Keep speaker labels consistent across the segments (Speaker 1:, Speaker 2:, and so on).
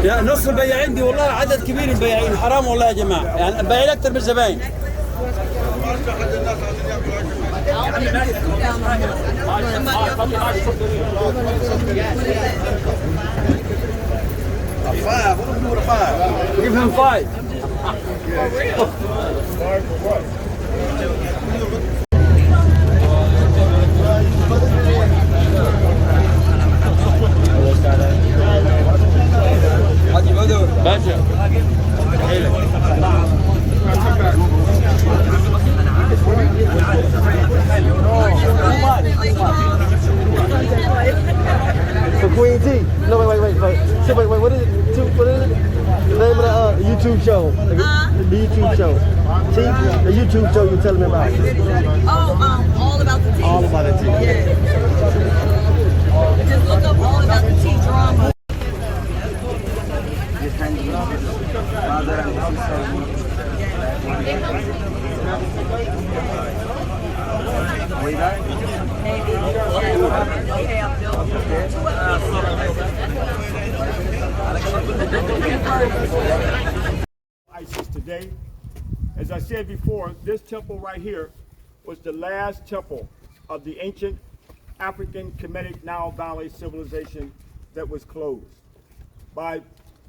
Speaker 1: يا نص البياعين دي والله عدد كبير البياعين حرام والله يا جماعه يعني البياعين اكثر من الزباين. Give him 5. باشا
Speaker 2: For Queen T. No, wait. So, wait. What is it? What is it? The name of the YouTube show. The YouTube show. T. The YouTube show you're telling me about.
Speaker 3: Oh, all about the tea.
Speaker 2: All about the tea.
Speaker 3: Yeah. Just look up all about the tea drama.
Speaker 4: Isis today. As I said before, this temple right here was the last temple of the ancient African Kemetic Nile Valley civilization that was closed by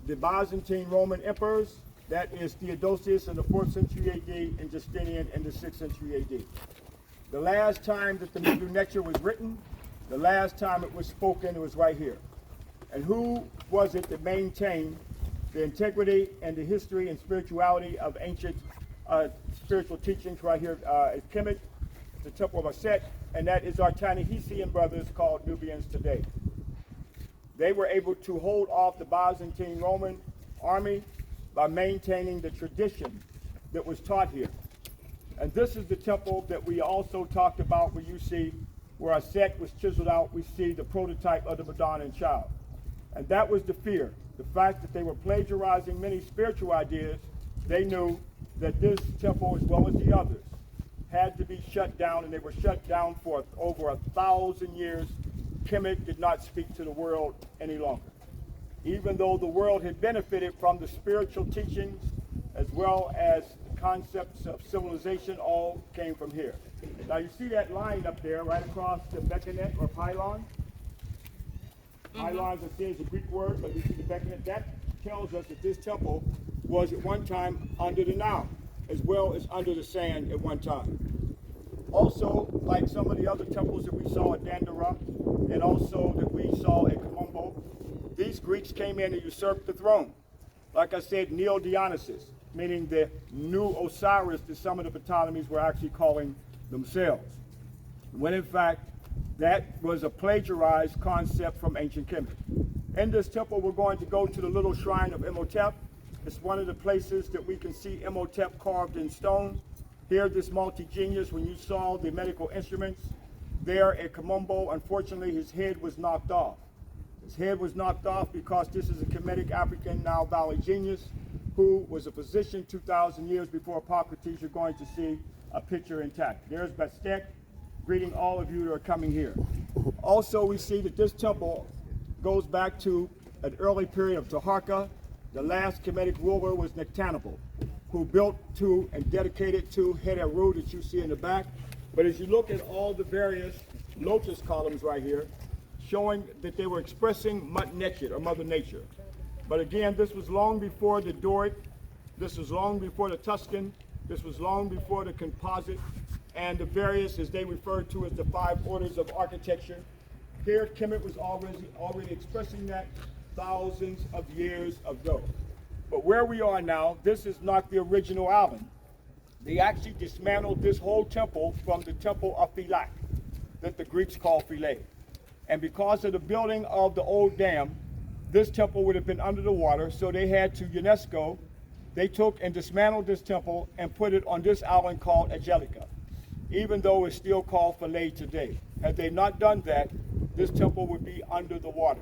Speaker 4: the Byzantine Roman emperors. That is Theodosius in the 4th century AD and Justinian in the 6th century AD. The last time that the Hebrew lecture was written, the last time it was spoken, it was right here. And who was it that maintained the integrity and the history and spirituality of ancient spiritual teachings right here at Kemet, the Temple of Auset, and that is our Tahuti brothers called Nubians today. They were able to hold off the Byzantine Roman army by maintaining the tradition that was taught here. And this is the temple that we also talked about where you see where Auset was chiseled out, we see the prototype of the Madonna and child. And that was the fear, the fact that they were plagiarizing many spiritual ideas. They knew that this temple, as well as the others, had to be shut down, and they were shut down for over 1,000 years. Kemet did not speak to the world any longer. Even though the world had benefited from the spiritual teachings as well as the concepts of civilization, all came from here. Now you see that line up there right across the Becanet or pylon. Pylons, I say, is a Greek word, but you see the Becanet. That tells us that this temple was at one time under the Nile, as well as under the sand at one time. Also, like some of the other temples that we saw at Dandara, and also that we saw at Komombo, these Greeks came in and usurped the throne. Like I said, Neo-Dionysus, meaning the new Osiris that some of the Ptolemies were actually calling themselves. When in fact, that was a plagiarized concept from ancient Kemet. In this temple, we're going to go to the little shrine of Imhotep. It's one of the places that we can see Imhotep carved in stone. Here, this multi-genius, when you saw the medical instruments, there at Komombo, unfortunately, his head was knocked off. His head was knocked off because this is a Kemetic African Nile Valley genius who was a physician 2,000 years before Hippocrates. You're going to see a picture intact. There's Bastek, greeting all of you that are coming here. Also, we see that this temple goes back to an early period of Taharqa. The last Kemetic ruler was Nectanebo, who built to and dedicated to Heru that you see in the back. But as you look at all the various lotus columns right here, showing that they were expressing Mother Nature. But again, this was long before the Doric, this was long before the Tuscan, this was long before the Composite, and the various, as they referred to as the 5 orders of architecture. Here, Kemet was already expressing that thousands of years ago. But where we are now, this is not the original island. They actually dismantled this whole temple from the temple of Philae, that the Greeks call Philae. And because of the building of the old dam, this temple would have been under the water, so they had to UNESCO, they took and dismantled this temple and put it on this island called Angelica, even though it's still called Philae today. Had they not done that, this temple would be under the water.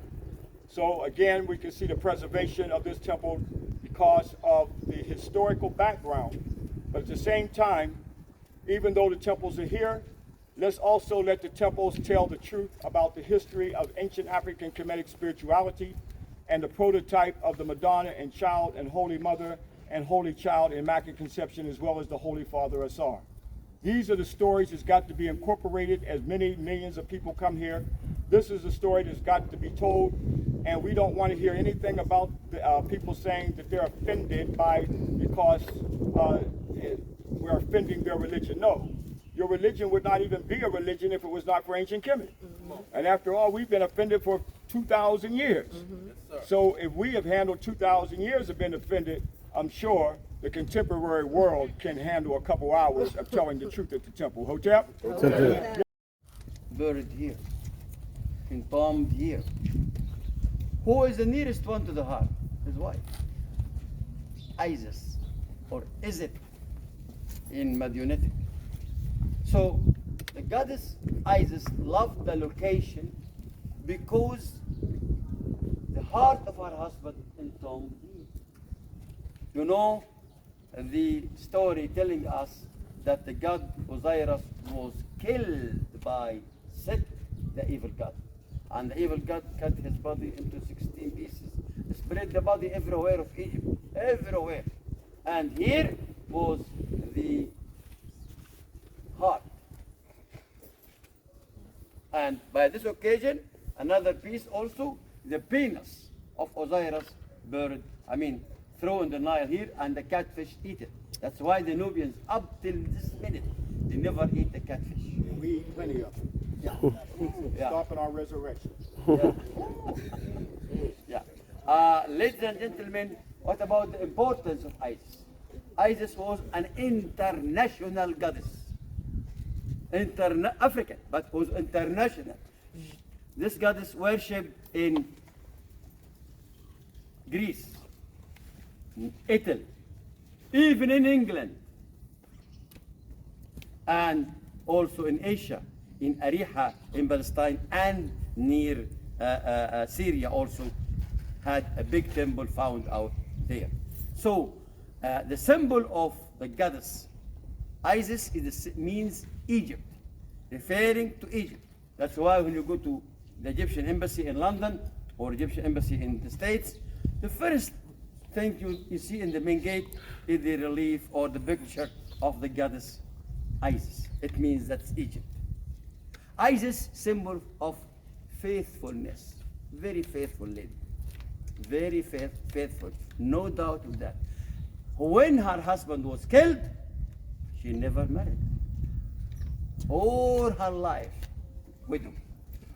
Speaker 4: So again, we can see the preservation of this temple because of the historical background. But at the same time, even though the temples are here, let's also let the temples tell the truth about the history of ancient African Kemetic spirituality and the prototype of the Madonna and Child and Holy Mother and Holy Child Immaculate Conception, as well as the Holy Father Aswan. These are the stories that's got to be incorporated as many millions of people come here. This is a story that's got to be told, and we don't want to hear anything about the, people saying that they're offended because we're offending their religion. No, your religion would not even be a religion if it was not for ancient Kemet. And after all, we've been offended for 2,000 years. Yes, so if we have handled 2,000 years of being offended, I'm sure the contemporary world can handle a couple hours of telling the truth at the temple. Hotep?
Speaker 5: Buried here, embalmed here. Who is the nearest one to the heart? His wife. Isis, or Isis in Madionetic. So the goddess Isis loved the location because the heart of her husband entombed here. You know the story telling us that the god Osiris was killed by Set, the evil god. And the evil god cut his body into 16 pieces, spread the body everywhere of Egypt, everywhere. And here was the heart. And by this occasion, another piece also, the penis of Osiris buried, thrown in the Nile here, and the catfish eat it. That's why the Nubians, up till this minute, they never eat the catfish.
Speaker 4: We eat plenty of them.
Speaker 5: Yeah.
Speaker 4: Stopping our resurrection.
Speaker 5: Yeah. Ladies and gentlemen, what about the importance of Isis? Isis was an international goddess. African, but was international. This goddess worshipped in Greece, in Italy, even in England, and also in Asia, in Ariha, in Palestine, and near Syria also had a big temple found out there. So the symbol of the goddess Isis means Egypt, referring to Egypt. That's why when you go to the Egyptian embassy in London or Egyptian embassy in the States, the first thing you see in the main gate is the relief or the picture of the goddess Isis. It means that's Egypt. Isis, symbol of faithfulness. Very faithful lady. Very faithful. No doubt of that. When her husband was killed, she never married. All her life, widow.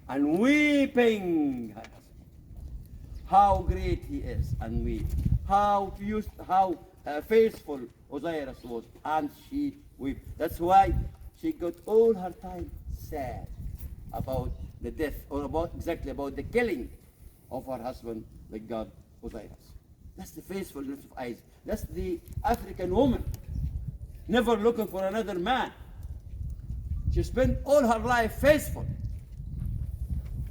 Speaker 5: And weeping her husband. How great he is, and weep. How faithful Osiris was, and she wept. That's why she got all her time sad about the death, or exactly about the killing of her husband, the god Osiris. That's the faithfulness of Isis. That's the African woman, never looking for another man. She spent all her life faithful.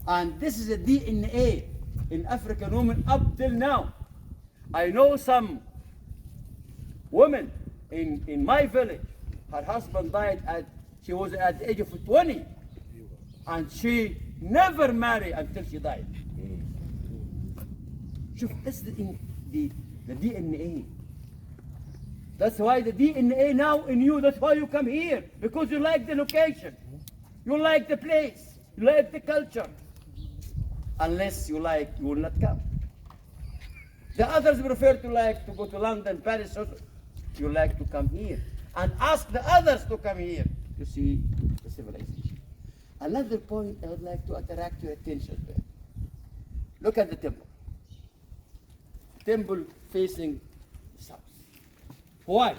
Speaker 5: And this is a DNA in African women up till now. I know some women in my village, her husband died she was at the age of 20, and she never married until she died. That's the DNA. That's why the DNA now in you, that's why you come here, because you like the location, you like the place, you like the culture. Unless you like, you will not come. The others prefer to go to London, Paris, you like to come here. And ask the others to come here to see the civilization. Another point I would like to attract your attention to. Look at the temple. Temple facing south. Why?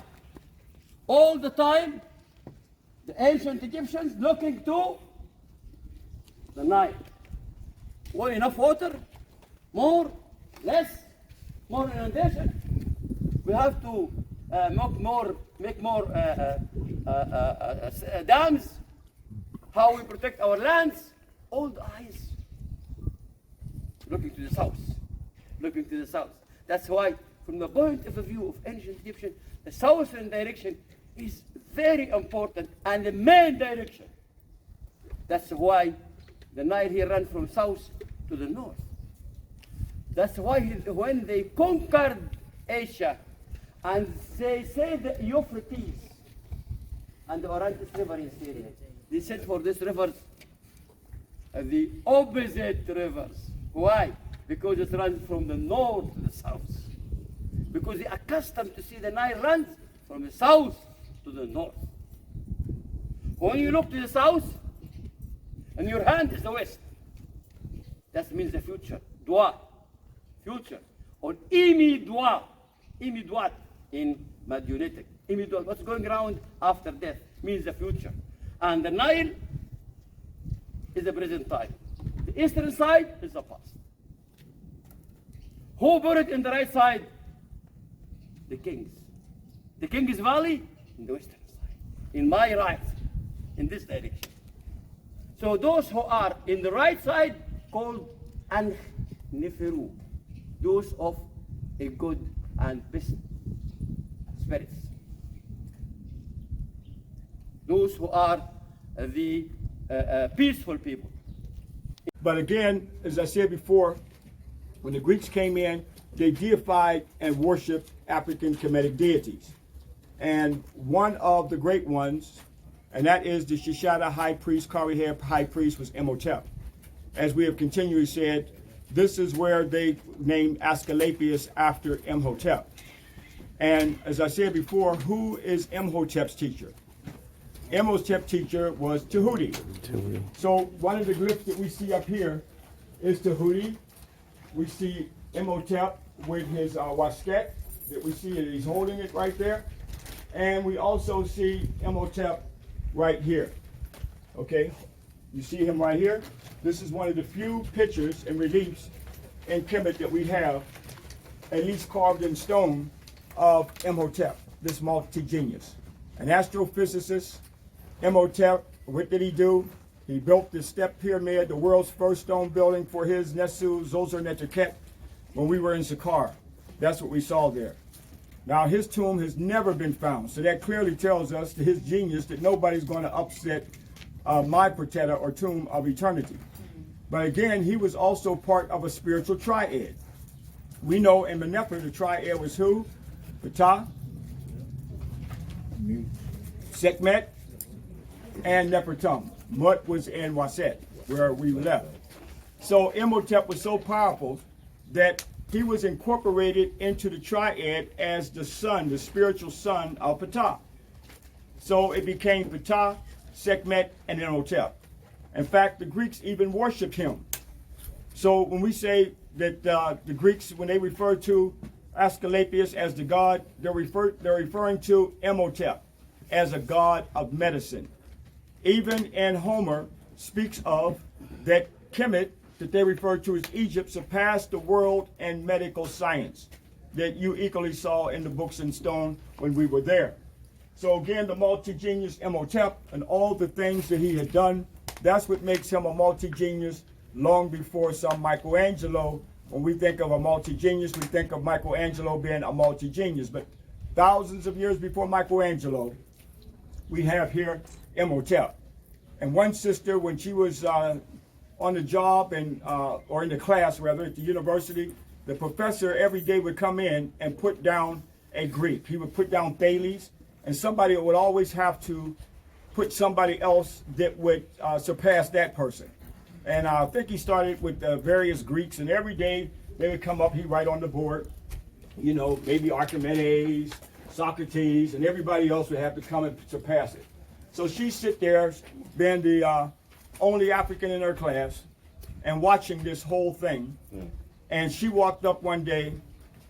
Speaker 5: All the time, the ancient Egyptians looking to the Nile. Well, enough water? More? Less? More inundation? We have to make more dams? How we protect our lands? All the eyes looking to the south. Looking to the south. That's why, from the point of view of ancient Egyptian, the southern direction is very important and the main direction. That's why the Nile here runs from south to the north. That's why when they conquered Asia, and they say the Euphrates and the Orontes River in Syria, they said for this rivers the opposite rivers. Why? Because it runs from the north to the south. Because they are accustomed to see the Nile runs from the south to the north. When you look to the south, and your hand is the west, that means the future. Dua, future. Or imidwa, imidwat in Madionetic. Imidwat, what's going around after death, means the future. And the Nile is the present time. The eastern side is the past. Who put it in the right side? The kings. The King's Valley in the western side. In my right, in this direction. So those who are in the right side called Neferu, those of a good and best spirits. Those who are the peaceful people.
Speaker 4: But again, as I said before, when the Greeks came in, they deified and worshipped African Kemetic deities. And one of the great ones, and that is the Shishada high priest, Kari high priest, was Imhotep. As we have continually said, this is where they named Asclepius after Imhotep. And as I said before, who is Imhotep's teacher? Imhotep's teacher was Tahuti. So one of the glyphs that we see up here is Tahuti. We see Imhotep with his wasket that we see that he's holding it right there. And we also see Imhotep right here. Okay, you see him right here. This is one of the few pictures and reliefs in Kemet that we have, at least carved in stone, of Imhotep, this multi-genius. An astrophysicist, Imhotep, what did he do? He built the step pyramid, the world's first stone building for his Nesu Zoser Neterket when we were in Saqqara. That's what we saw there. Now his tomb has never been found, so that clearly tells us to his genius that nobody's going to upset my Protetta or tomb of eternity. But again, he was also part of a spiritual triad. We know in Menefer the triad was who? Ptah, Sekhmet, and Nefertum. Mut was in Auset, where we left. So Imhotep was so powerful that he was incorporated into the triad as the son, the spiritual son of Ptah. So it became Ptah, Sekhmet, and Imhotep. In fact, the Greeks even worshipped him. So when we say that the Greeks, when they refer to Asclepius as the god, they're referring to Imhotep as a god of medicine. Even in Homer speaks of that Kemet that they refer to as Egypt surpassed the world in medical science that you equally saw in the books in stone when we were there. So again, the multi-genius Imhotep and all the things that he had done, that's what makes him a multi-genius long before some Michelangelo. When we think of a multi-genius, we think of Michelangelo being a multi-genius. But thousands of years before Michelangelo, we have here Imhotep. And one sister, when she was on the job and or in the class rather at the university, the professor every day would come in and put down a Greek. He would put down Thales, and somebody would always have to put somebody else that would surpass that person. And I think he started with various Greeks, and every day they would come up, he'd write on the board, you know, maybe Archimedes, Socrates, and everybody else would have to come and surpass it. So she'd sit there, being the only African in her class, and watching this whole thing. And she walked up one day,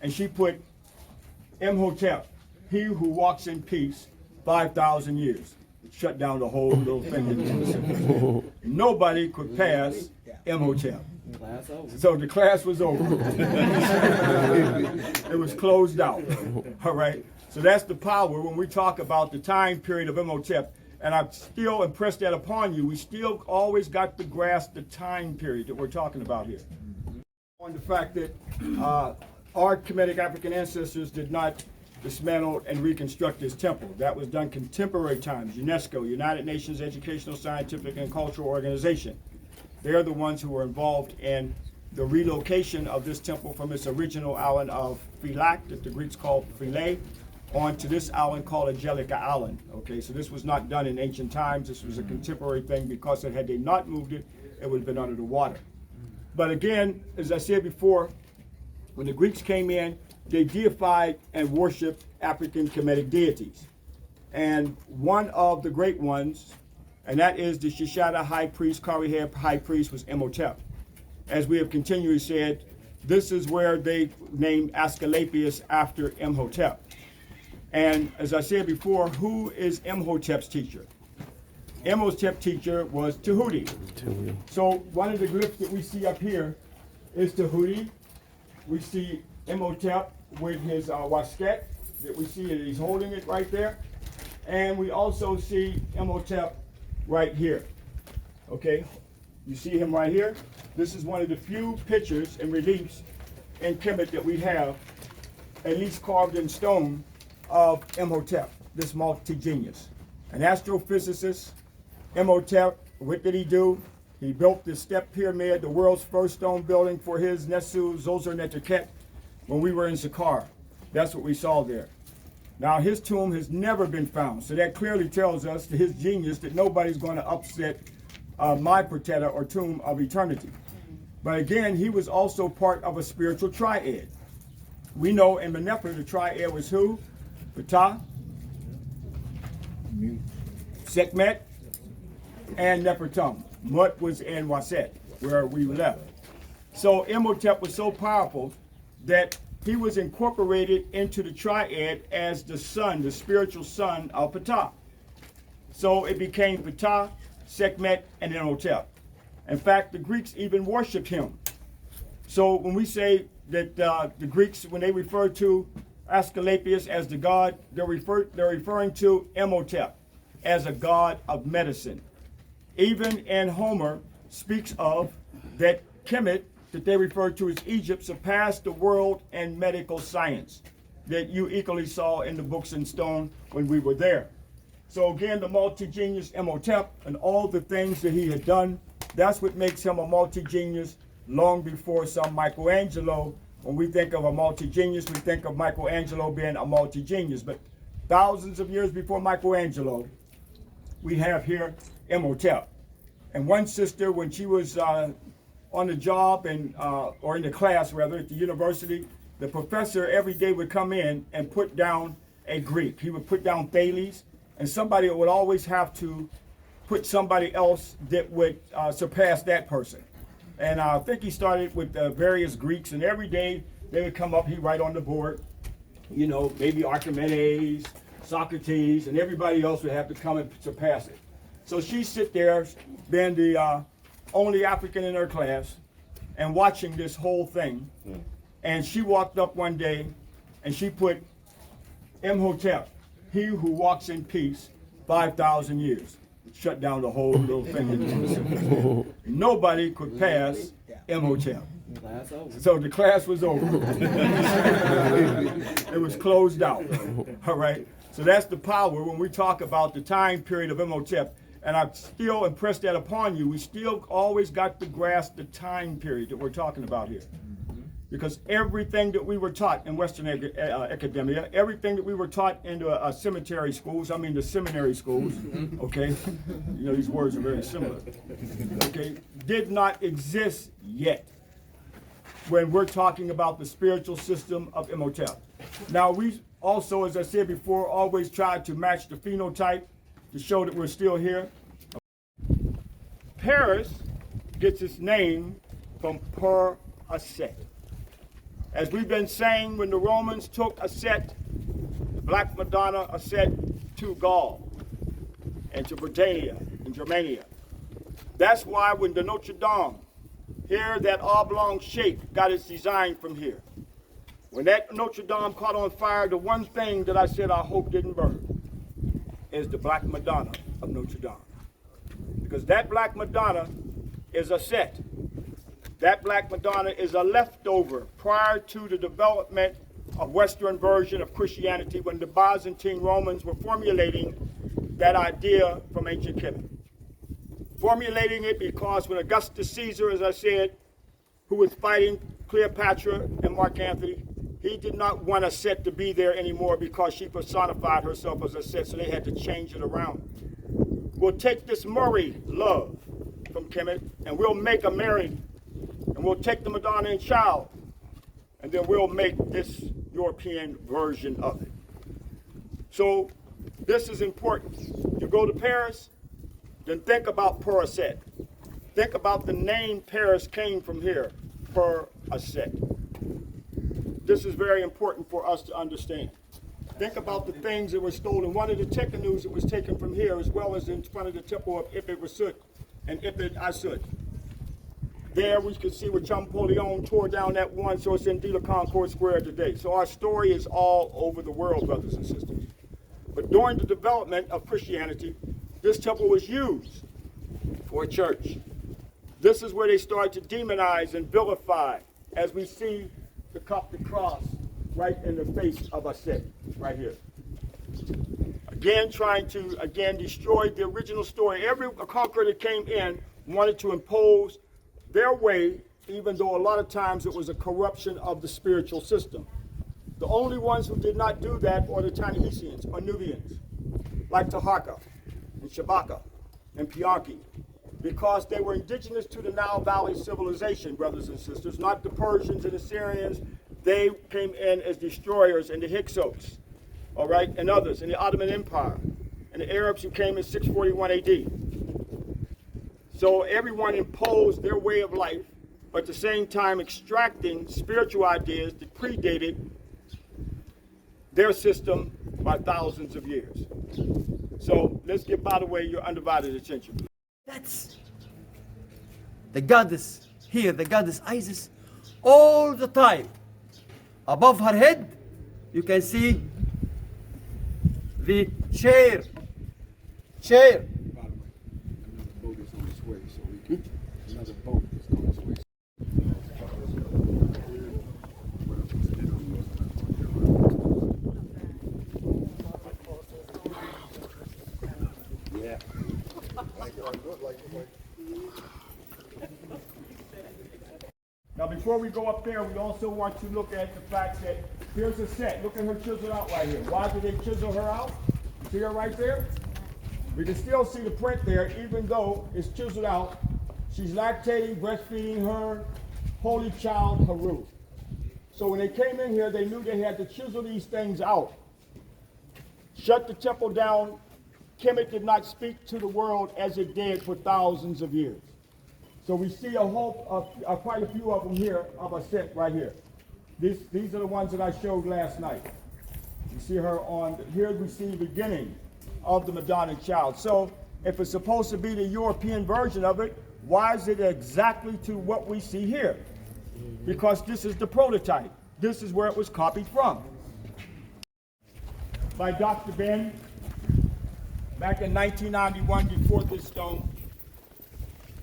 Speaker 4: and she put Imhotep, he who walks in peace, 5,000 years. It shut down the whole little thing. Nobody could pass Imhotep. So the class was over. It was closed out. All right. So that's the power when we talk about the time period of Imhotep. And I've still impressed that upon you. We still always got to grasp the time period that we're talking about here. On the fact that our Kemetic African ancestors did not dismantle and reconstruct this temple. That was done contemporary times. UNESCO, United Nations Educational, Scientific, and Cultural Organization. They're the ones who were involved in the relocation of this temple from its original island of Philae, that the Greeks called Philae, onto this island called Angelica Island. Okay, so this was not done in ancient times. This was a contemporary thing because had they not moved it, it would have been under the water. But again, as I said before, when the Greeks came in, they deified and worshipped African Kemetic deities. And one of the great ones, and that is the Shishada high priest, Kari high priest, was Imhotep. As we have continually said, this is where they named Asclepius after Imhotep. And as I said before, who is Imhotep's teacher? Imhotep's teacher was Tahuti. So one of the glyphs that we see up here is Tahuti. We see Imhotep with his wasket, that we see that he's holding it right there. And we also see Imhotep right here. Okay, you see him right here. This is one of the few pictures and reliefs in Kemet that we have, at least carved in stone, of Imhotep, this multi-genius. An astrophysicist, Imhotep, what did he do? He built the step pyramid, the world's first stone building for his Nesu Zoser Neterket when we were in Saqqara. That's what we saw there. Now his tomb has never been found, so that clearly tells us that his genius that nobody's going to upset my Protetta or tomb of eternity. But again, he was also part of a spiritual triad. We know in Meneptah the triad was who? Ptah, Sekhmet, and Nefertum. Mut was in Auset, where we left. So Imhotep was so powerful that he was incorporated into the triad as the son, the spiritual son of Ptah. So it became Ptah, Sekhmet, and Imhotep. In fact, the Greeks even worshipped him. So when we say that the Greeks, when they refer to Asclepius as the god, they're referring to Imhotep as a god of medicine. Even in Homer speaks of that Kemet, that they refer to as Egypt, surpassed the world in medical science, that you equally saw in the books in stone when we were there. So again, the multi-genius Imhotep and all the things that he had done, that's what makes him a multi-genius long before some Michelangelo. When we think of a multi-genius, we think of Michelangelo being a multi-genius. But thousands of years before Michelangelo, we have here Imhotep. And one sister, when she was on the job or in the class rather at the university, the professor every day would come in and put down a Greek. He would put down Thales, and somebody would always have to put somebody else that would surpass that person. And I think he started with various Greeks, and every day they would come up, he'd write on the board, you know, maybe Archimedes, Socrates, and everybody else would have to come and surpass it. So she'd sit there, being the only African in her class, and watching this whole thing. And she walked up one day, and she put Imhotep, he who walks in peace, 5,000 years. Shut down the whole little thing. Nobody could pass Imhotep. So the class was over. It was closed out. All right. So that's the power when we talk about the time period of Imhotep. And I still impress that upon you. We still always got to grasp the time period that we're talking about here. Because everything that we were taught in Western academia, everything that we were taught in the cemetery schools, I mean the seminary schools, okay, you know, these words are very similar, okay, did not exist yet when we're talking about the spiritual system of Imhotep. Now, we also, as I said before, always try to match the phenotype to show that we're still here. Paris gets its name from per Auset. As we've been saying, when the Romans took Auset, the Black Madonna Auset, to Gaul and to Britannia and Germania. That's why when the Notre Dame, here that oblong shape got its design from here. When that Notre Dame caught on fire, the one thing that I said I hope didn't burn is the Black Madonna of Notre Dame. Because that Black Madonna is Auset. That Black Madonna is a leftover prior to the development of Western version of Christianity when the Byzantine Romans were formulating that idea from ancient Kemet. Formulating it because when Augustus Caesar, as I said, who was fighting Cleopatra and Mark Antony, he did not want Auset to be there anymore because she personified herself as Auset, so they had to change it around. We'll take this Murray love from Kemet, and we'll make a Mary, and we'll take the Madonna and child, and then we'll make this European version of it. So this is important. You go to Paris, then think about Per Auset. Think about the name Paris came from here, Per Auset. This is very important for us to understand. Think about the things that were stolen. One of the Tekkenus that was taken from here, as well as in front of the temple of Ipit-Rasut and Ipit-Asut. There we can see where Champollion tore down that one, so it's in De La Concorde Square today. So our story is all over the world, brothers and sisters. But during the development of Christianity, this temple was used for a church. This is where they started to demonize and vilify, as we see the Coptic cross right in the face of Auset, right here. Again, trying to, destroy the original story. Every conqueror that came in wanted to impose their way, even though a lot of times it was a corruption of the spiritual system. The only ones who did not do that are the Ta-Nehisians, or Nubians, like Taharqa and Shabaka and Pianki, because they were indigenous to the Nile Valley civilization, brothers and sisters, not the Persians and Assyrians. They came in as destroyers, and the Hyksos, all right, and others, in the Ottoman Empire, and the Arabs who came in 641 AD. So everyone imposed their way of life, but at the same time extracting spiritual ideas that predated their system by thousands of years. So let's give, by the way, your undivided attention.
Speaker 5: That's the goddess here, the goddess Isis, all the time. Above her head, you can see the chair.
Speaker 6: By the way, another boat is on its way, so we can. Another boat is on its way. Yeah.
Speaker 4: Now, before we go up there, we also want to look at the fact that here's a set. Look at her chiseled out right here. Why did they chisel her out? See her right there? We can still see the print there, even though it's chiseled out. She's lactating, breastfeeding her holy child, Haru. So when they came in here, they knew they had to chisel these things out. Shut the temple down. Kemet did not speak to the world as it did for thousands of years. So we see quite a few of them here of Auset right here. These are the ones that I showed last night. You see her on, here we see the beginning of the Madonna child. So if it's supposed to be the European version of it, why is it exactly to what we see here? Because this is the prototype. This is where it was copied from. By Dr. Ben, back in 1991, before this stone.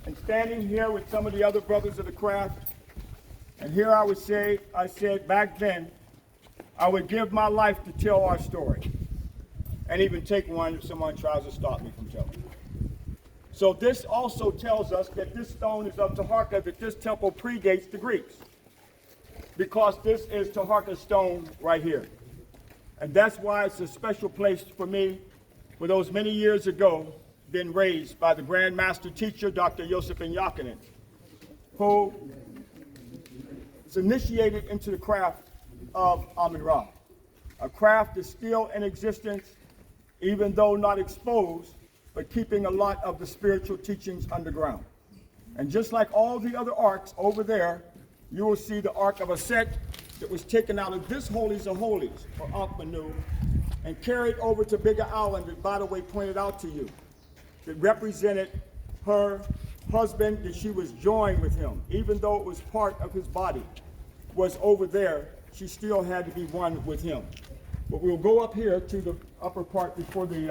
Speaker 4: And standing here with some of the other brothers of the craft, and here I said back then, I would give my life to tell our story, and even take one if someone tries to stop me from telling. So this also tells us that this stone is of Taharqa, that this temple predates the Greeks, because this is Taharqa stone right here. And that's why it's a special place for me, for those many years ago, been raised by the Grand Master Teacher, Dr. Yosef Yakinen, who is initiated into the craft of Amun-Ra, a craft that's still in existence, even though not exposed, but keeping a lot of the spiritual teachings underground. And just like all the other arks over there, you will see the Ark of Auset that was taken out of this Holies of Holies, or Ankh-Manu, and carried over to Bigger Island, that, by the way, pointed out to you, that represented her husband, that she was joined with him. Even though it was part of his body, was over there, she still had to be one with him. But we'll go up here to the upper part before the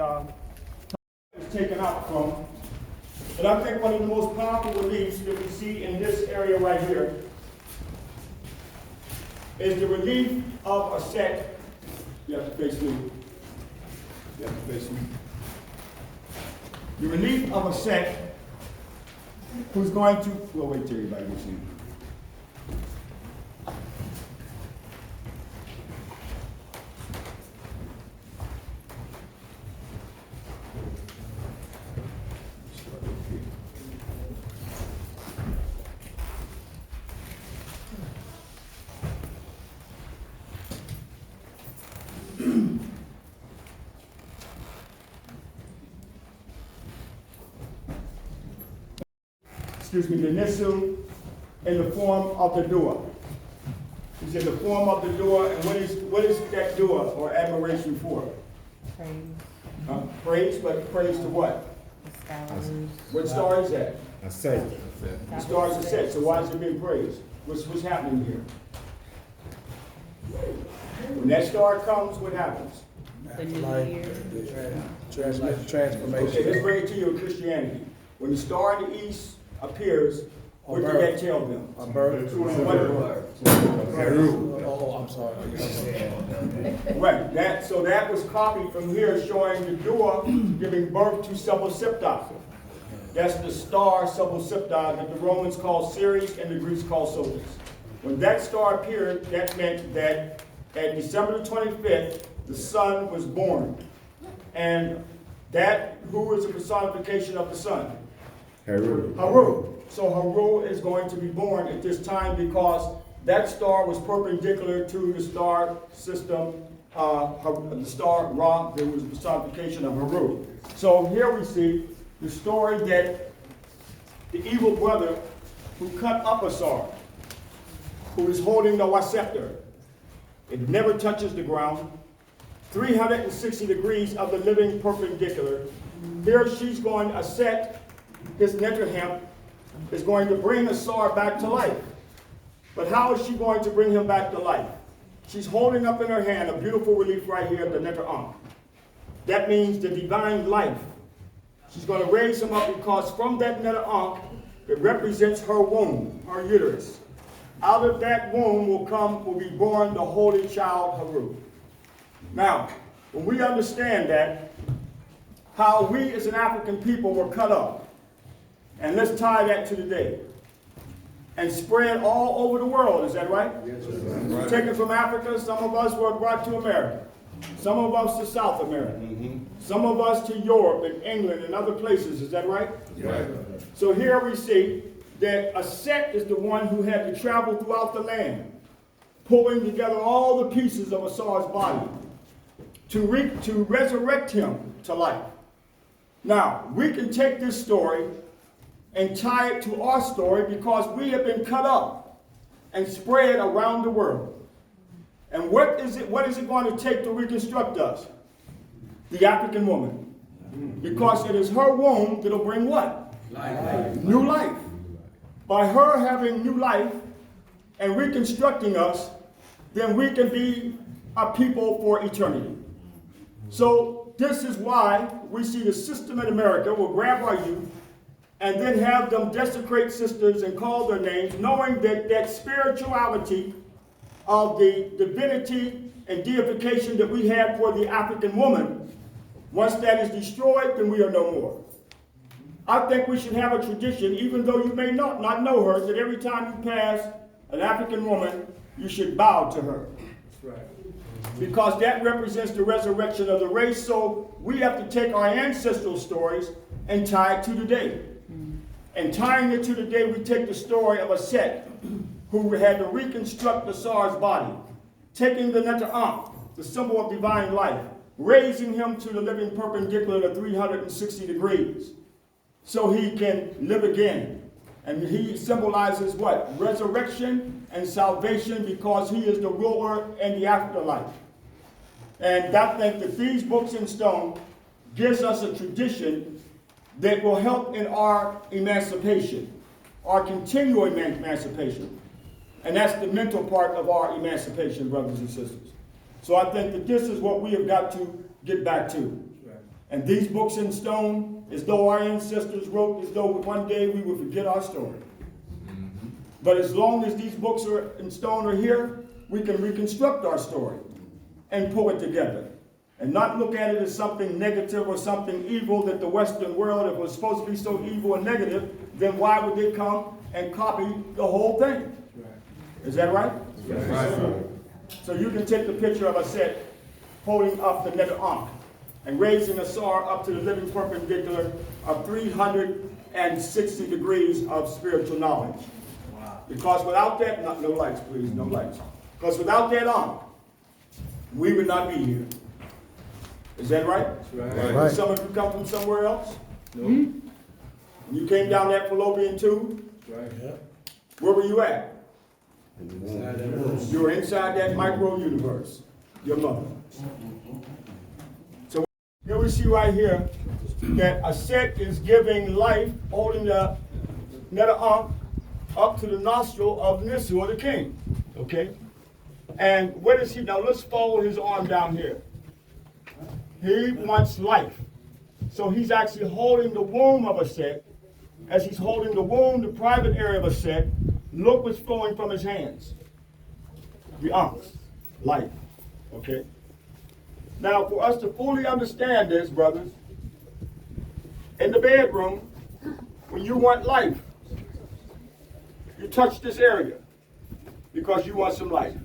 Speaker 4: was taken out from. But I think one of the most powerful reliefs that we see in this area right here is the relief of Auset. You have to face me. You have to face me. The relief of Auset, who's going to, we'll wait till everybody gets in. the Nisu in the form of the dua. He's in the form of the dua, and what is that dua or admiration for?
Speaker 7: Praise.
Speaker 4: Praise, but praise to what?
Speaker 7: The stars.
Speaker 4: What star is that?
Speaker 8: Asset.
Speaker 4: The star is Asset. So why is it being praised? What's happening here? When that star comes, what happens?
Speaker 7: The new year.
Speaker 6: Transformation.
Speaker 4: Okay, let's bring it to you in Christianity. When the star in the east appears, what did that tell them?
Speaker 6: A bird. Oh, I'm sorry.
Speaker 4: Right. So that was copied from here, showing the dua giving birth to Subosipta. That's the star Subosipta that the Romans called Ceres and the Greeks called Solis. When that star appeared, that meant that at December the 25th, the sun was born. And that, who is the personification of the sun?
Speaker 8: Haru.
Speaker 4: Haru. So Haru is going to be born at this time because that star was perpendicular to the star system, the star Ra, that was the personification of Haru. So here we see the story that the evil brother who cut up a star, who is holding the scepter, it never touches the ground, 360 degrees of the living perpendicular. Here she's going to set his Netrahemp is going to bring Asar back to life. But how is she going to bring him back to life? She's holding up in her hand a beautiful relief right here, the Netrahemp. That means the divine life. She's going to raise him up because from that Netrahemp, it represents her womb, her uterus. Out of that womb will be born the holy child Haru. Now, when we understand that, how we as an African people were cut up, and let's tie that to today, and spread all over the world, is that right? Yes, sir. Taken from Africa, some of us were brought to America, some of us to South America, some of us to Europe and England and other places, is that right?
Speaker 8: Right.
Speaker 4: So here we see that Aset is the one who had to travel throughout the land, pulling together all the pieces of Asar's body to resurrect him to life. Now, we can take this story and tie it to our story because we have been cut up and spread around the world. And what is it going to take to reconstruct us? The African woman. Because it is her womb that will bring what? Life. New life. By her having new life and reconstructing us, then we can be a people for eternity. So this is why we see the system in America will grab our youth and then have them desecrate sisters and call their names, knowing that that spirituality of the divinity and deification that we had for the African woman, once that is destroyed, then we are no more. I think we should have a tradition, even though you may not know her, that every time you pass an African woman, you should bow to her. That's right. Because that represents the resurrection of the race, so we have to take our ancestral stories and tie it to today. And tying it to today, we take the story of Aset, who had to reconstruct the Asar's body, taking the Netrahemp, the symbol of divine life, raising him to the living perpendicular to 360 degrees, so he can live again. And he symbolizes what? Resurrection and salvation, because he is the ruler in the afterlife. And I think that these books in stone gives us a tradition that will help in our emancipation, our continual emancipation. And that's the mental part of our emancipation, brothers and sisters. So I think that this is what we have got to get back to. And these books in stone, as though our ancestors wrote, as though one day we would forget our story. But as long as these books are in stone are here, we can reconstruct our story and pull it together. And not look at it as something negative or something evil that the Western world, if it was supposed to be so evil and negative, then why would they come and copy the whole thing? Is that right? Right. So you can take the picture of Aset holding up the Netrahemp and raising Asar up to the living perpendicular of 360 degrees of spiritual knowledge. Wow. Because without that, no lights, please, no lights. Because without that we would not be here. Is that right?
Speaker 8: Right.
Speaker 4: Some of you come from somewhere else?
Speaker 8: No.
Speaker 4: You came down that fallopian tube.
Speaker 6: Right. Yeah.
Speaker 4: Where were you at?
Speaker 6: Inside that room.
Speaker 4: You were inside that micro universe. Your mother. So here we see right here that Auset is giving life, holding the Neta up to the nostril of Nisu, or the king. Okay? And where does he, now let's follow his arm down here. He wants life. So he's actually holding the womb of Auset. As he's holding the womb, the private area of Auset, look what's flowing from his hands. The Ankhs, life. Okay? Now, for us to fully understand this, brothers, in the bedroom, when you want life, you touch this area because you want some life.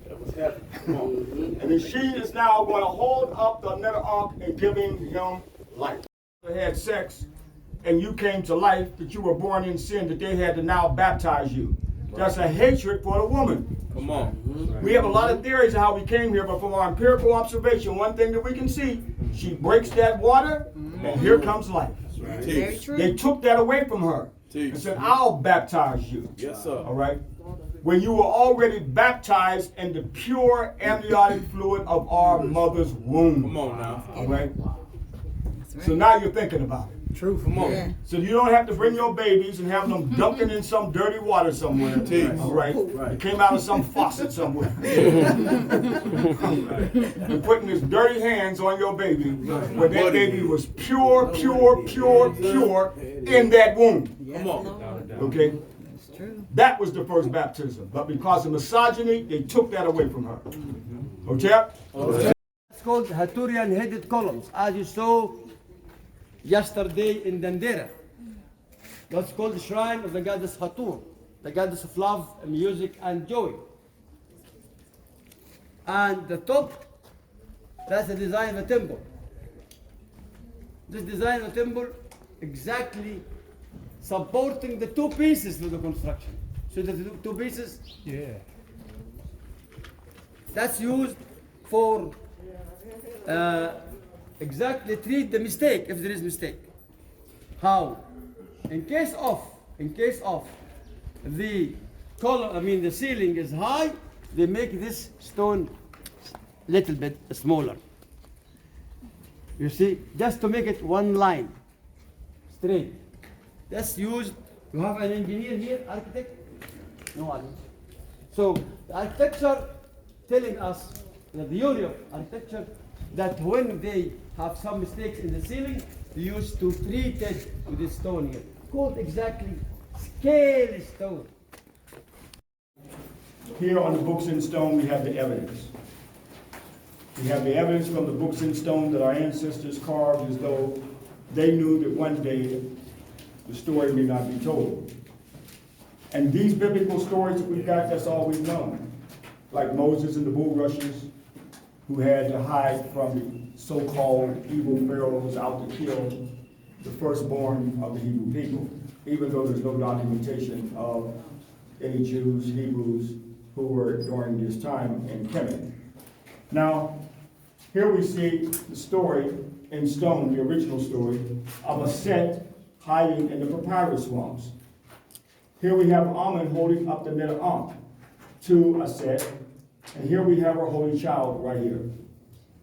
Speaker 4: And then she is now going to hold up the Neta Ankh and giving him life. They had sex and you came to life, that you were born in sin, that they had to now baptize you. That's a hatred for the woman.
Speaker 6: Come on.
Speaker 4: We have a lot of theories of how we came here, but from our empirical observation, one thing that we can see, she breaks that water, and here comes life.
Speaker 3: Very true.
Speaker 4: They took that away from her and said, I'll baptize you.
Speaker 6: Yes, sir.
Speaker 4: All right? When you were already baptized in the pure amniotic fluid of our mother's womb.
Speaker 6: Come on now.
Speaker 4: All right? So now you're thinking about it.
Speaker 6: True. Come on.
Speaker 3: Yeah.
Speaker 4: So you don't have to bring your babies and have them dunking in some dirty water somewhere. All right? It came out of some faucet somewhere. And putting his dirty hands on your baby when that baby was pure in that womb.
Speaker 6: Come on.
Speaker 4: Okay? That was the first baptism. But because of misogyny, they took that away from her. Hotep?
Speaker 5: It's called Haturian headed columns, as you saw yesterday in Dandera. That's called the shrine of the goddess Hatur, the goddess of love, music, and joy. And the top, that's the design of a temple. This design of a temple exactly supporting the two pieces of the construction. So the two pieces, that's used for exactly treat the mistake if there is mistake. How? In case of the column, the ceiling is high, they make this stone little bit smaller. You see, just to make it one line, straight. That's used. You have an engineer here, architect? No one. So the architecture telling us the theory of architecture that when they have some mistakes in the ceiling, they used to treat it with this stone here, called exactly scale stone.
Speaker 4: Here on the books in stone, we have the evidence. We have the evidence from the books in stone that our ancestors carved as though they knew that one day the story may not be told. And these biblical stories that we've got, that's all we've known. Like Moses and the bulrushes, who had to hide from the so-called evil pharaohs out to kill the firstborn of the Hebrew people, even though there's no documentation of any Jews, Hebrews, who were during this time in Kemet. Now, here we see the story in stone, the original story, of Auset hiding in the papyrus swamps. Here we have Amun holding up the Neta Ankh to Auset, and here we have our holy child right here.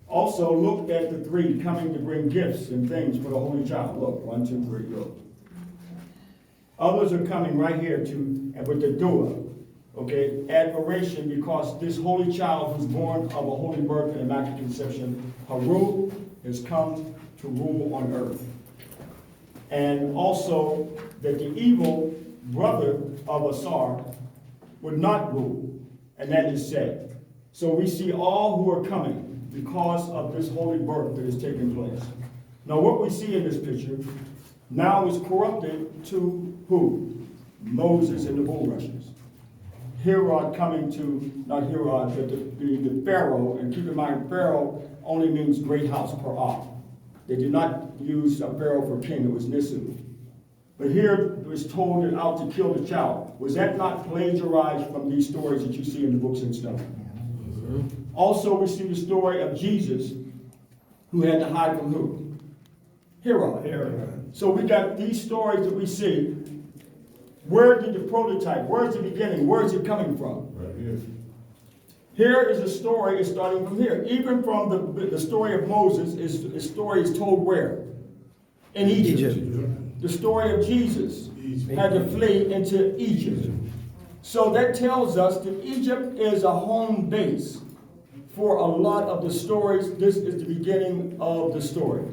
Speaker 4: Also, look at the three coming to bring gifts and things for the holy child. Look, 1, 2, 3, look. Others are coming right here with the dua, okay? Admiration, because this holy child who's born of a holy birth and immaculate conception, Haru, has come to rule on earth. And also that the evil brother of Asar would not rule, and that is said. So we see all who are coming because of this holy birth that is taking place. Now what we see in this picture now is corrupted to who? Moses and the bulrushes. Herod coming to, not Herod, but the Pharaoh, and keep in mind Pharaoh only means great house, parah. They did not use a Pharaoh for king, it was Nisu. But here it was told that out to kill the child. Was that not plagiarized from these stories that you see in the books in stone? Also, we see the story of Jesus, who had to hide from who? Herod. So we got these stories that we see. Where did the prototype, where's the beginning, where's it coming from?
Speaker 8: Right here.
Speaker 4: Here is a story, it's starting from here. Even from the story of Moses, his story is told where? In Egypt. The story of Jesus had to flee into Egypt. So that tells us that Egypt is a home base for a lot of the stories. This is the beginning of the story.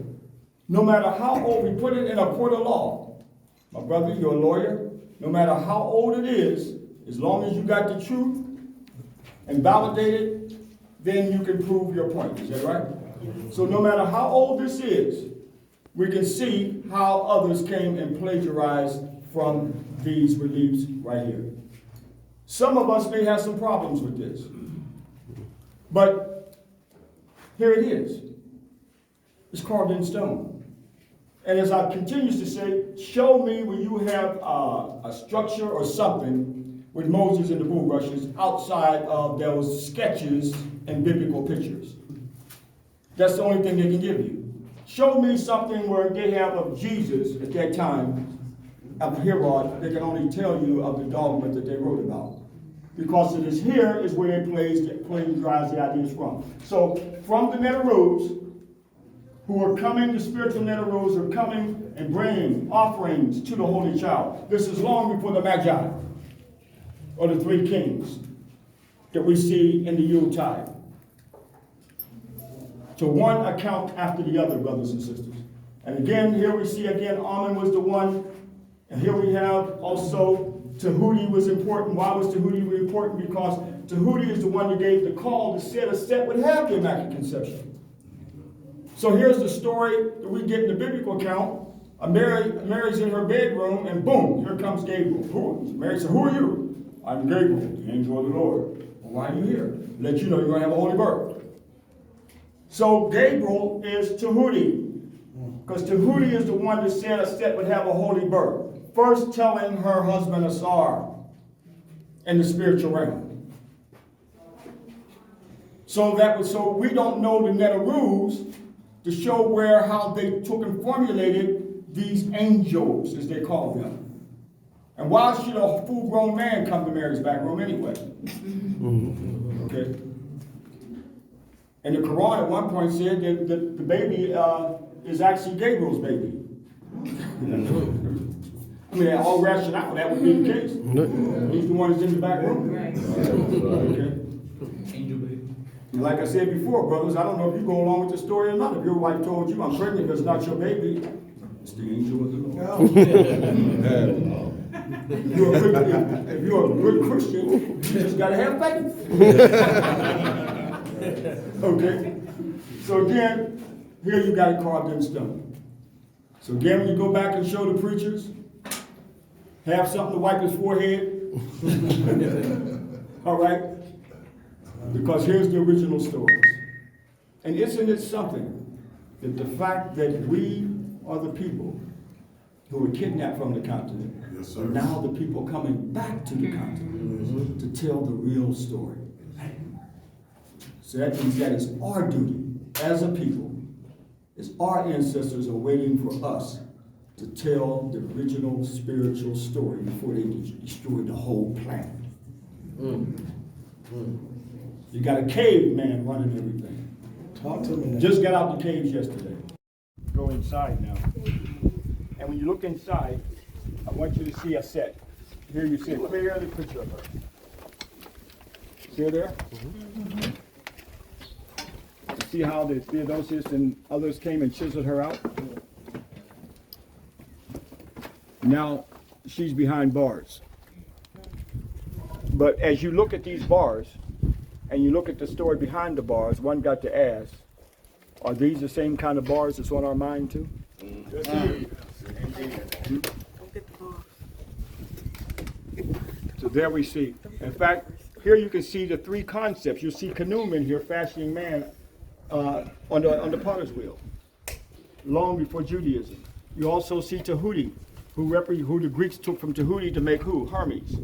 Speaker 4: No matter how old, we put it in a court of law. My brother, you're a lawyer. No matter how old it is, as long as you got the truth and validate it, then you can prove your point. Is that right? So no matter how old this is, we can see how others came and plagiarized from these reliefs right here. Some of us may have some problems with this, but here it is. It's carved in stone. And as I continues to say, show me where you have a structure or something with Moses and the bulrushes outside of those sketches and biblical pictures. That's the only thing they can give you. Show me something where they have of Jesus at that time, of Herod, they can only tell you of the dogma that they wrote about. Because it is here is where they plagiarize the ideas from. So from the Netaroos, who are coming, the spiritual Netaroos are coming and bringing offerings to the Holy Child. This is long before the Magi, or the three kings that we see in the Yuletide. So one account after the other, brothers and sisters. And again, here we see again, Amun was the one. And here we have also Tahuti was important. Why was Tahuti important? Because Tahuti is the one that gave the call to set a set would have the Immaculate Conception. So here's the story that we get in the biblical account. Mary's in her bedroom, and boom, here comes Gabriel. Mary said, "Who are you?" "I'm Gabriel, the angel of the Lord." "Well, why are you here?" "Let you know you're going to have a holy birth." So Gabriel is Tahuti, because Tahuti is the one that said a set would have a holy birth. First telling her husband Asar in the spiritual realm. So we don't know the Netaroos to show how they took and formulated these angels, as they call them. And why should a full-grown man come to Mary's back room anyway? Okay. And the Quran at one point said that the baby is actually Gabriel's baby. I mean, all rationale, that would be the case. He's the one that's in the back room. Okay. Like I said before, brothers, I don't know if you go along with the story or not. If your wife told you, "I'm pregnant because it's not your baby," it's the angel of the Lord. If you're a good Christian, you just got to have faith. Okay? So again, here you got it carved in stone. So again, when you go back and show the preachers, have something to wipe his forehead. All right? Because here's the original stories. And isn't it something that the fact that we are the people who were kidnapped from the continent,
Speaker 8: yes,
Speaker 4: are now the people coming back to the continent to tell the real story. So that means that it's our duty as a people, as our ancestors are waiting for us to tell the original spiritual story before they destroyed the whole planet. You got a caveman running everything.
Speaker 2: Talk to me.
Speaker 4: Just got out the caves yesterday. Go inside now. And when you look inside, I want you to see a set. Here you see a clear picture of her. See her there? See how the Theodosius and others came and chiseled her out? Now she's behind bars. But as you look at these bars, and you look at the story behind the bars, one got to ask, are these the same kind of bars that's on our mind too? So there we see. In fact, here you can see the three concepts. You'll see Khnum in here fashioning man on the potter's wheel, long before Judaism. You also see Tahuti, who the Greeks took from Tahuti to make who? Hermes.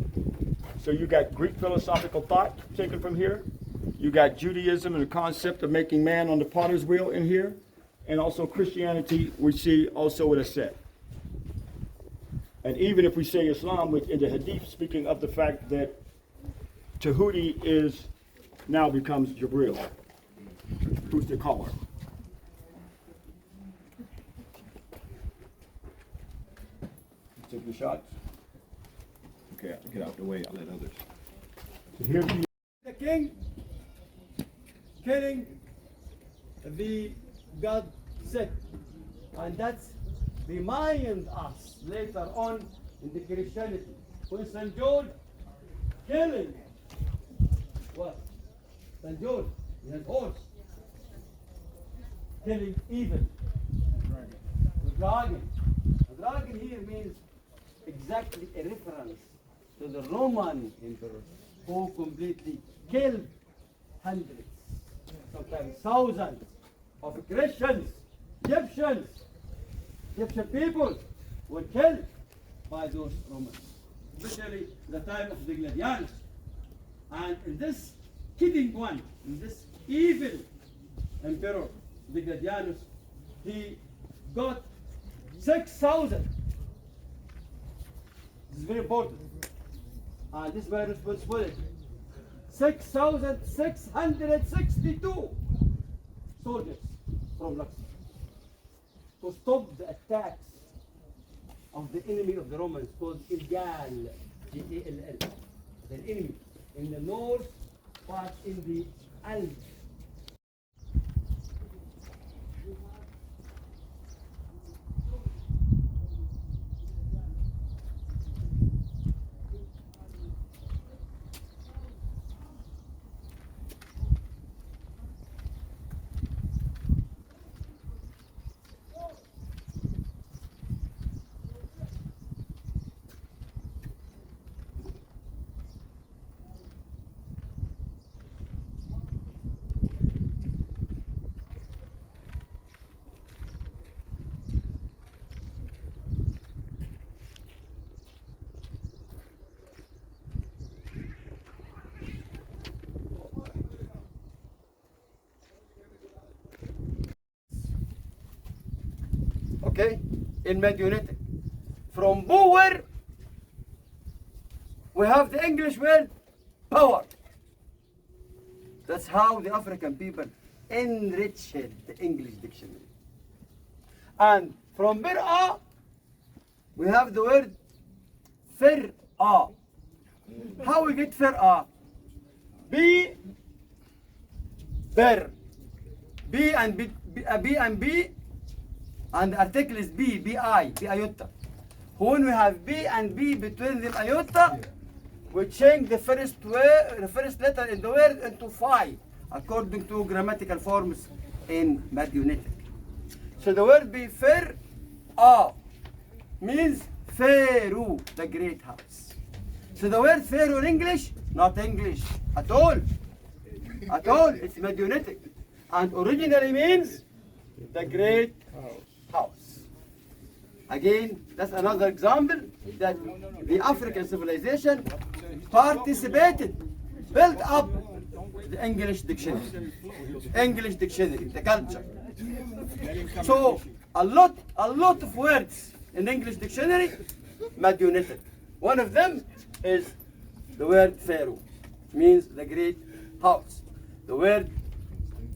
Speaker 4: So you got Greek philosophical thought taken from here. You got Judaism and the concept of making man on the potter's wheel in here. and also Christianity, we see also it a set. And even if we say Islam, which in the Hadith, speaking of the fact that Tahuti now becomes Jibril, who's the caller. Take the shots. Okay, I have to get out the way. I'll let others. So here's the king killing the god Set, and that's reminds us later on in the Christianity when St. George killing what? St. George, he has horse, killing evil. The dragon. The dragon here means exactly a reference to the Roman emperor who completely killed hundreds, sometimes thousands of Christians, Egyptian people were killed by those Romans, especially the time of the Gladianus. And in this killing one, in this evil emperor, the Gladianus, he got 6,000. This is very important. And this is my responsibility. 6,662 soldiers from Luxembourg to stop the attacks of the enemy of the Romans called Ilgal, G-A-L-L, the enemy in the north part in the Alps. Okay, in Medionetic. From power, we have the English word power. That's how the African people enriched the English dictionary. And from Bir'a, we have the word Fir'a. How we get Fir'a? B, Bir. B and B, B and B, and the article is B, B-I, B-iota. When we have B and B between the iota, we change the first letter in the word into phi, according to grammatical forms in Medionetic. So the word be Fir'a means Pharaoh, the great house. So the word Pharaoh in English, not English at all. At all, it's Medionetic. And originally means the great house. Again, that's another example that the African civilization participated, built up the English dictionary, the culture. So a lot of words in English dictionary, Medionetic. One of them is the word Pharaoh, means the great house. The word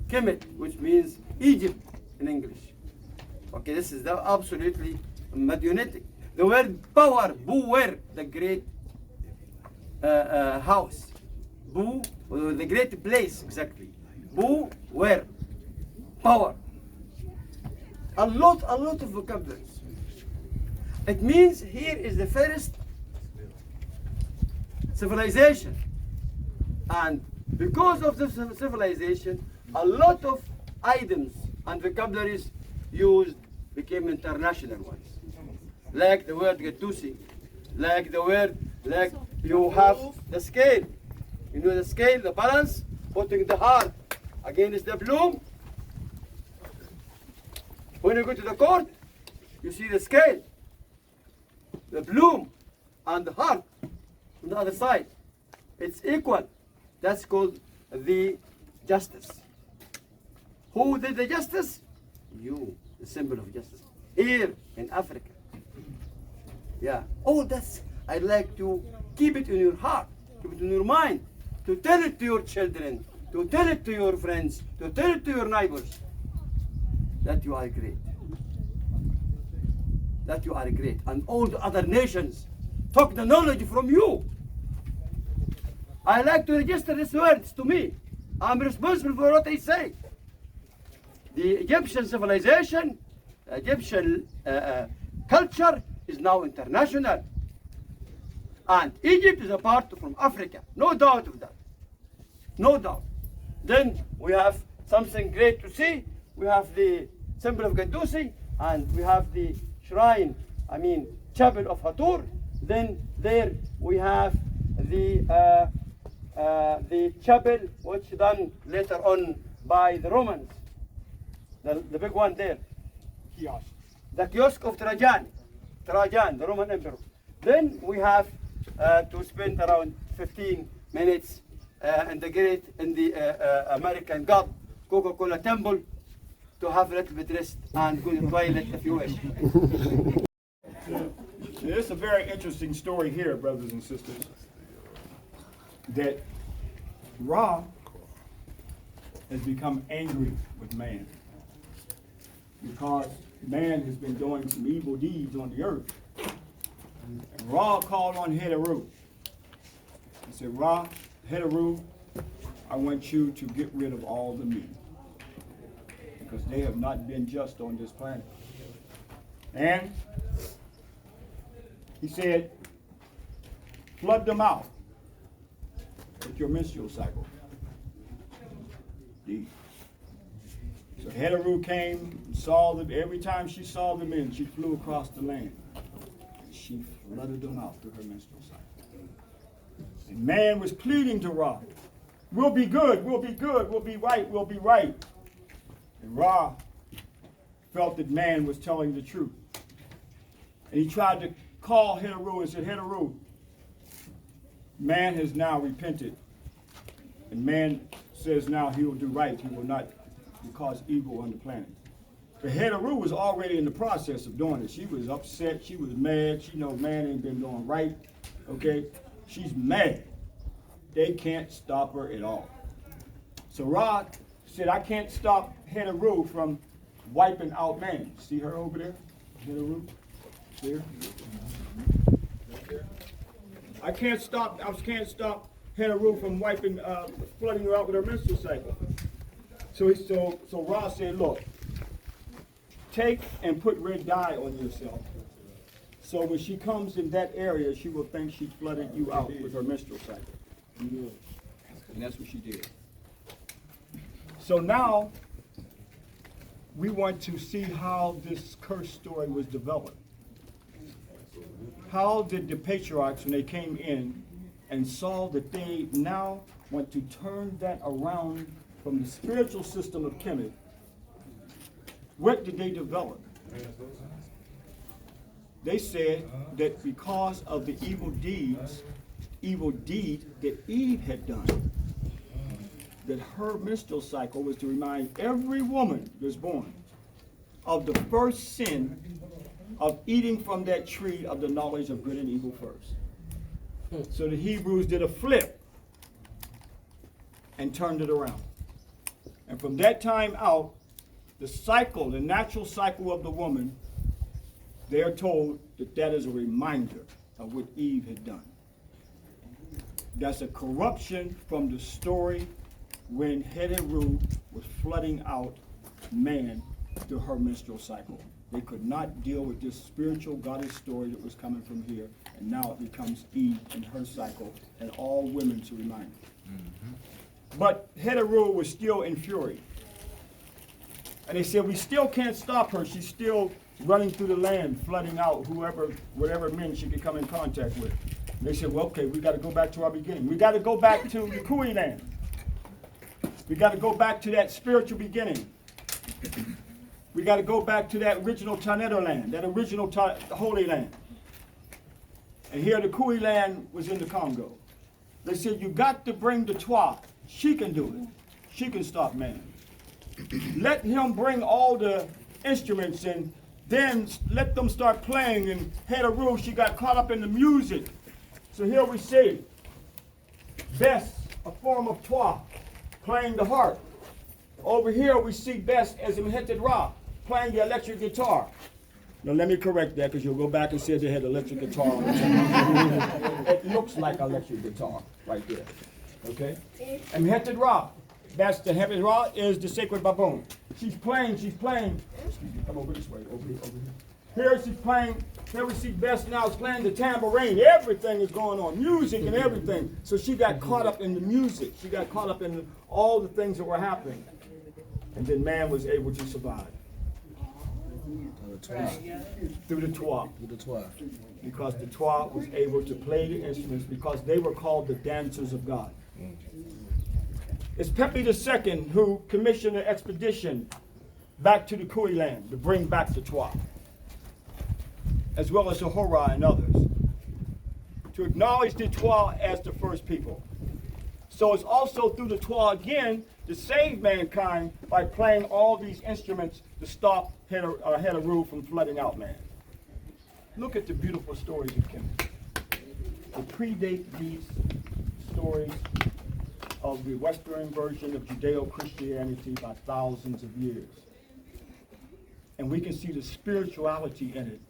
Speaker 4: Kemet, which means Egypt in English. Okay, this is absolutely Medionetic. The word power, Buwer, the great house. Bu, the great place, exactly. Buwer, power. A lot of vocabularies. It means here is the first civilization. And because of this civilization, a lot of items and vocabularies used became international ones. Like the word Gattusi, like you have the scale. You know the scale, the balance, putting the heart against the bloom. When you go to the court, you see the scale, the bloom, and the heart on the other side. It's equal. That's called the justice. Who did the justice?
Speaker 5: you, the symbol of justice, here in Africa. Yeah, all that's, I'd like to keep it in your heart, keep it in your mind, to tell it to your children, to tell it to your friends, to tell it to your neighbors, that you are great. That you are great. And all the other nations took the knowledge from you. I like to register these words to me. I'm responsible for what I say. The Egyptian civilization, Egyptian culture is now international. And Egypt is a part from Africa. No doubt of that. No doubt. Then we have something great to see. We have the symbol of Gaddusi, and we have the shrine, chapel of Hathor. Then there we have the chapel which done later on by the Romans. The big one there.
Speaker 4: Kiosk.
Speaker 5: The kiosk of Trajan, the Roman emperor. Then we have to spend around 15 minutes in the American God Coca-Cola temple to have a little bit rest and go to the toilet if you wish.
Speaker 4: It's a very interesting story here, brothers and sisters, that Ra has become angry with man because man has been doing some evil deeds on the earth. And Ra called on Heteru. He said, Ra, Heteru, I want you to get rid of all the men because they have not been just on this planet. And he said, flood them out with your menstrual cycle. Indeed. So Heteru came and saw them. Every time she saw the men, she flew across the land. And she flooded them out through her menstrual cycle. And man was pleading to Ra, we'll be good, we'll be good, we'll be right, we'll be right. And Ra felt that man was telling the truth. And he tried to call Heteru and said, Heteru, man has now repented. And man says now he will do right. He will not cause evil on the planet. But Heteru was already in the process of doing it. She was upset. She was mad. She know man ain't been doing right. Okay? She's mad. They can't stop her at all. So Ra said, I can't stop Heteru from wiping out man. See her over there? Heteru? There? I can't stop Heteru from wiping, flooding her out with her menstrual cycle. So Ra said, look, take and put red dye on yourself. So when she comes in that area, she will think she flooded you out with her menstrual cycle. And that's what she did. So now we want to see how this curse story was developed. How did the patriarchs, when they came in and saw that they now want to turn that around from the spiritual system of Kemet, what did they develop? They said that because of the evil deed that Eve had done, that her menstrual cycle was to remind every woman that was born of the first sin of eating from that tree of the knowledge of good and evil first. So the Hebrews did a flip and turned it around. And from that time out, the cycle, the natural cycle of the woman, they are told that that is a reminder of what Eve had done. That's a corruption from the story when Heteru was flooding out man through her menstrual cycle. They could not deal with this spiritual goddess story that was coming from here, and now it becomes Eve and her cycle, and all women to remind her. But Heteru was still in fury. And they said, we still can't stop her. She's still running through the land, flooding out whatever men she could come in contact with. And they said, well, okay, we got to go back to our beginning. We got to go back to the Kui land. We got to go back to that spiritual beginning. We got to go back to that original Taneto land, that original Holy Land. And here the Kui land was in the Congo. They said, you got to bring the Twa. She can do it. She can stop man. Let him bring all the instruments and then let them start playing. And Heru, she got caught up in the music. So here we see Bes, a form of Twa, playing the harp. Over here we see Bes as Imhotep Ra, playing the electric guitar. Now let me correct that because you'll go back and say they had electric guitar on the top. It looks like electric guitar right there. Okay? And Imhotep Ra, that's the Imhotep Ra is the sacred baboon. She's playing. Excuse me, come over this way, over here. Here she's playing. Here we see Bes now is playing the tambourine. Everything is going on, music and everything. So she got caught up in the music. She got caught up in all the things that were happening. And then man was able to survive. Through the Twa. Because the Twa was able to play the instruments because they were called the dancers of God. It's Pepi II who commissioned an expedition back to the Kui land to bring back the Twa, as well as the Hora and others, to acknowledge the Twa as the first people. So it's also through the Twa again to save mankind by playing all these instruments to stop Heru from flooding out man. Look at the beautiful stories of Kemet. They predate these stories of the Western version of Judeo-Christianity by thousands of years. And we can see the spirituality in it,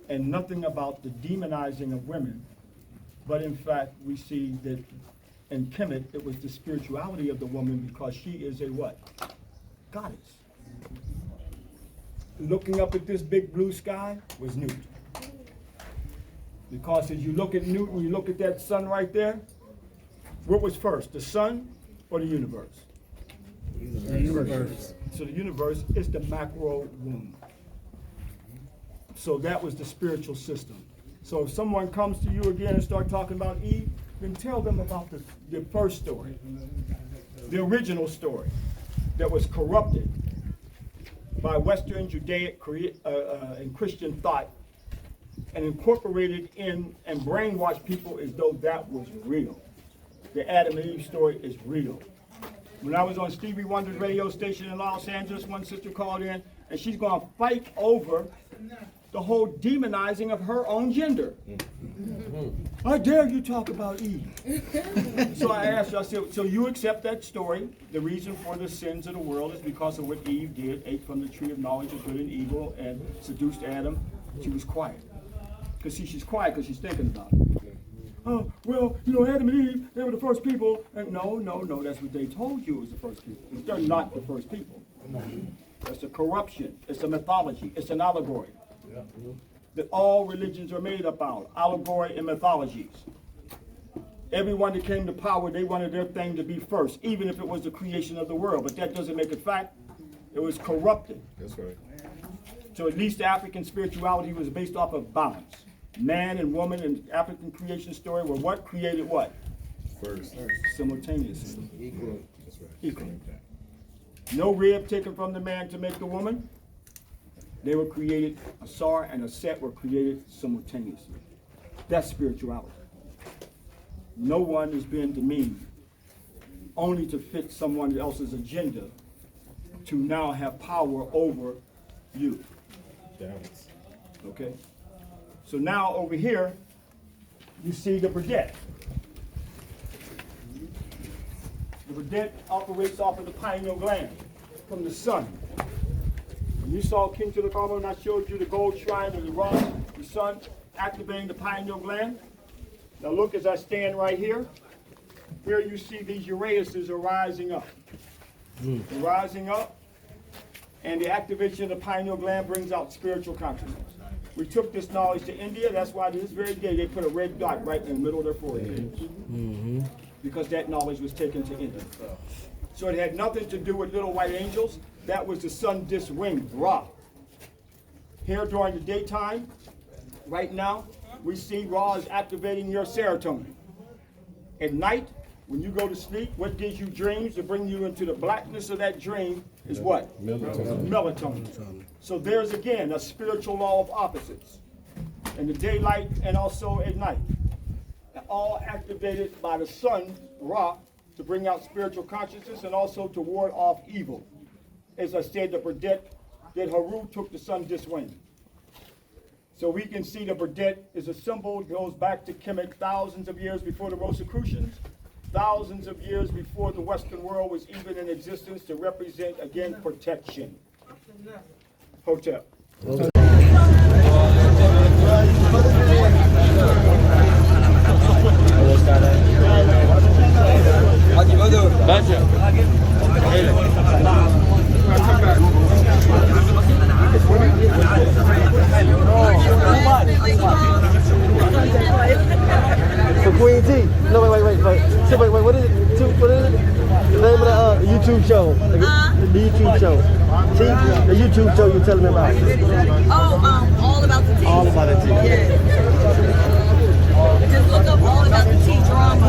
Speaker 4: and nothing about the demonizing of women, but in fact we see that in Kemet it was the spirituality of the woman because she is a what? Goddess. Looking up at this big blue sky was Newt. Because as you look at Newt and you look at that sun right there, what was first, the sun or the universe? The universe. So the universe is the macro womb. So that was the spiritual system. So if someone comes to you again and start talking about Eve, then tell them about the first story, the original story that was corrupted by Western Judaic and Christian thought and incorporated in and brainwashed people as though that was real. The Adam and Eve story is real. When I was on Stevie Wonder's radio station in Los Angeles, one sister called in and she's going to fight over the whole demonizing of her own gender. I dare you talk about Eve. So I asked her, I said, so you accept that story? The reason for the sins of the world is because of what Eve did, ate from the tree of knowledge of good and evil and seduced Adam. She was quiet. Because see, she's quiet because she's thinking about it. Oh, well, you know, Adam and Eve, they were the first people. And no, that's what they told you was the first people. They're not the first people. It's a corruption. It's a mythology. It's an allegory. That all religions are made up of, allegory and mythologies. Everyone that came to power, they wanted their thing to be first, even if it was the creation of the world. But that doesn't make it fact. It was corrupted. That's right. So at least the African spirituality was based off of balance. Man and woman and African creation story were what created what? First. Simultaneously. Equal. That's right. Equal. No rib taken from the man to make the woman. They were created, a Sar and a Set were created simultaneously. That's spirituality. No one is being demeaned only to fit someone else's agenda to now have power over you. Okay? So now over here, you see the Burdette. The Burdette operates off of the pineal gland from the sun. When you saw King Tutankhamun and I showed you the gold shrine of the Ra, the sun, activating the pineal gland. Now look as I stand right here. Here you see these Uraeuses are rising up. They're rising up, and the activation of the pineal gland brings out spiritual consciousness. We took this knowledge to India. That's why to this very day they put a red dot right in the middle of their forehead. Because that knowledge was taken to India. So it had nothing to do with little white angels. That was the sun disk ring, Ra. Here during the daytime, right now, we see Ra is activating your serotonin. At night, when you go to sleep, what gives you dreams to bring you into the blackness of that dream is what? Melatonin. So there's again a spiritual law of opposites. In the daylight and also at night. All activated by the sun, Ra, to bring out spiritual consciousness and also to ward off evil. As I said, the Burdette that Haru took the sun this way. So we can see the Burdette is a symbol, goes back to Kemet thousands of years before the Rosicrucians, thousands of years before the Western world was even in existence, to represent, again, protection. Hotep.
Speaker 2: For Queen T. No, wait. So wait, what is it? What is it? The name of the YouTube show. The YouTube show. T, the YouTube show you're telling me about.
Speaker 3: Oh, all about the tea.
Speaker 2: All about the tea.
Speaker 3: Yeah.